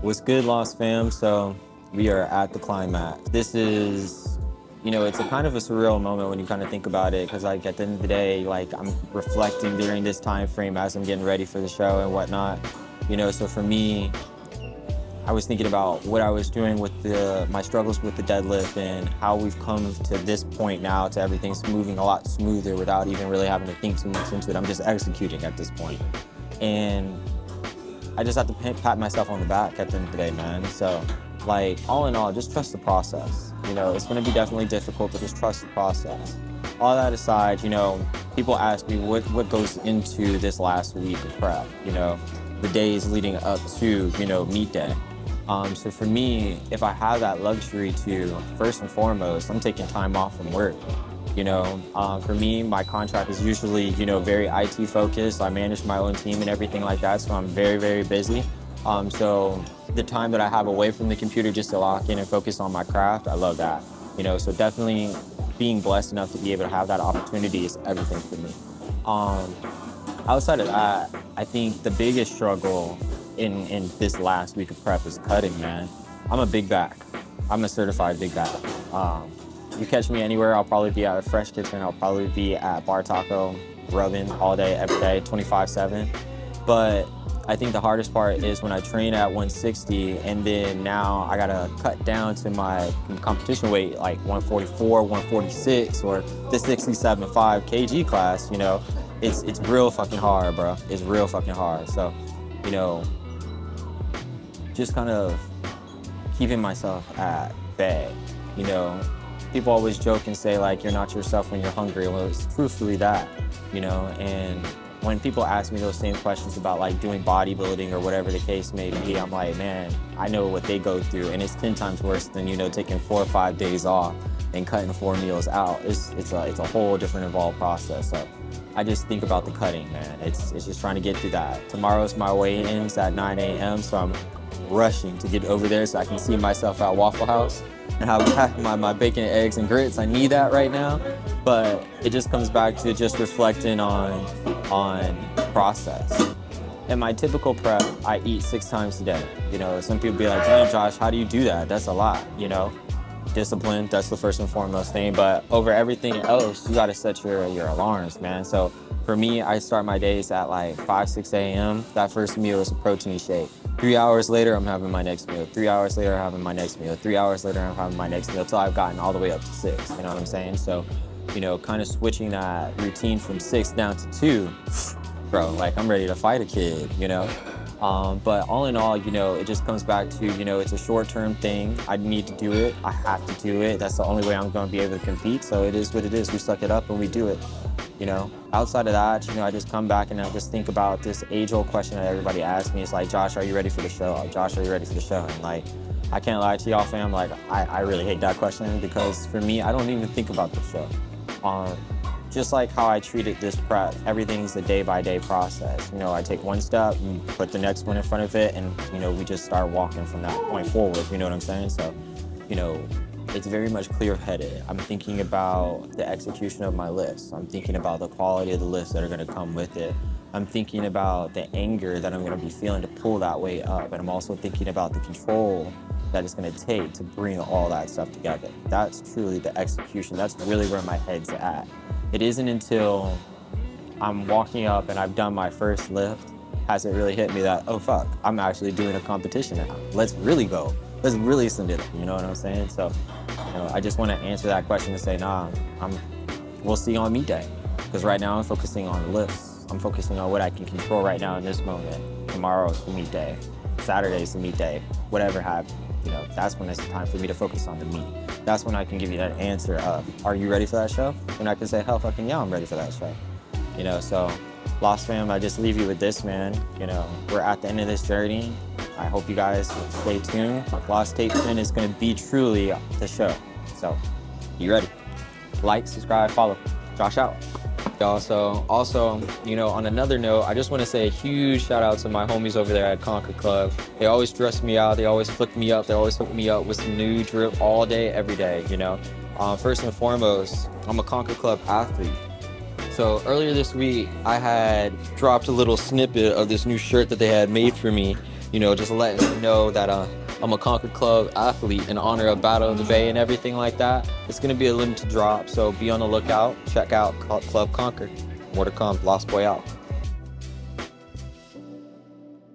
What's good, Lost fam? So we are at the climax. This is, it's a kind of a surreal moment when you kind of think about it, because like at the end of the day, like I'm reflecting during this time frame as I'm getting ready for the show and whatnot. So for me, I was thinking about what I was doing with my struggles with the deadlift and how we've come to this point now to everything's moving a lot smoother without even really having to think too much into it. I'm just executing at this point. And I just have to pat myself on the back at the end of the day, man. So, like, all in all, just trust the process. It's going to be definitely difficult, but just trust the process. All that aside, people ask me what goes into this last week of prep, the days leading up to, meet day. So for me, if I have that luxury to, first and foremost, I'm taking time off from work. For me, my contract is usually, very IT focused. I manage my own team and everything like that, so I'm very, very busy. So the time that I have away from the computer just to lock in and focus on my craft, I love that. So definitely being blessed enough to be able to have that opportunity is everything for me. Outside of that, I think the biggest struggle in this last week of prep is cutting, man. I'm a big back. I'm a certified big back. You catch me anywhere, I'll probably be at a Fresh Kitchen, I'll probably be at Bar Taco, rubbing all day, every day, 24/7. But I think the hardest part is when I train at 160 and then now I gotta cut down to my competition weight, like 144, 146, or the 67.5 kg class, it's real fucking hard, bro. It's real fucking hard. So, just kind of keeping myself at bay, People always joke and say, like, you're not yourself when you're hungry. Well, it's truthfully that, and when people ask me those same questions about, like, doing bodybuilding or whatever the case may be, I'm like, man, I know what they go through, and it's 10 times worse than, taking 4 or 5 days off and cutting 4 meals out. It's a whole different involved process. So I just think about the cutting, man. It's just trying to get through that. Tomorrow's my weigh-ins at 9 a.m., so I'm rushing to get over there so I can see myself at Waffle House and have my bacon, eggs, and grits. I need that right now, but it just comes back to just reflecting on process. In my typical prep, I eat 6 times a day. Some people be like, damn, Josh, how do you do that? That's a lot, Discipline, that's the first and foremost thing, but over everything else, you gotta set your alarms, man. So for me, I start my days at like 5, 6 a.m. That first meal is a protein shake. 3 hours later, I'm having my next meal. 3 hours later, I'm having my next meal. 3 hours later, I'm having my next meal, till I've gotten all the way up to 6, you know what I'm saying? So, kind of switching that routine from 6 down to 2, bro, like I'm ready to fight a kid, But all in all, it just comes back to, it's a short-term thing. I need to do it. I have to do it. That's the only way I'm going to be able to compete. So it is what it is. We suck it up and we do it. Outside of that, I just come back and I just think about this age-old question that everybody asks me. It's like, Josh, are you ready for the show? Josh, are you ready for the show? And like, I can't lie to y'all, fam. Like, I really hate that question, because for me, I don't even think about the show. Just like how I treated this prep, everything's a day-by-day process. I take one step and put the next one in front of it, and, we just start walking from that point forward, you know what I'm saying? So, it's very much clear-headed. I'm thinking about the execution of my lifts. I'm thinking about the quality of the lifts that are gonna come with it. I'm thinking about the anger that I'm gonna be feeling to pull that weight up, and I'm also thinking about the control that it's gonna take to bring all that stuff together. That's truly the execution. That's really where my head's at. It isn't until I'm walking up and I've done my first lift has it really hit me that, oh fuck, I'm actually doing a competition now. Let's really go. Let's really send it up, you know what I'm saying? So, I just want to answer that question and say, nah, we'll see on meet day. Because right now I'm focusing on lifts. I'm focusing on what I can control right now in this moment. Tomorrow's the meet day. Saturday's the meet day. Whatever happens, that's when it's time for me to focus on the meet. That's when I can give you that answer of, are you ready for that show? And I can say, hell fucking yeah, I'm ready for that show. So Lost fam, I just leave you with this, man. We're at the end of this journey. I hope you guys stay tuned. Lost Tape 10 is going to be truly the show. So, you ready? Like, subscribe, follow. Josh out. Y'all, so also, on another note, I just want to say a huge shout out to my homies over there at Conquer Club. They always dress me out. They always flick me up. They always hook me up with some new drip all day, every day, First and foremost, I'm a Conquer Club athlete. So earlier this week, I had dropped a little snippet of this new shirt that they had made for me. you know, just letting you know that I'm a Conquer Club athlete in honor of Battle of the Bay and everything like that. It's going to be a limited drop, so be on the lookout. Check out Club Conquer. More to come. Lost Boy out.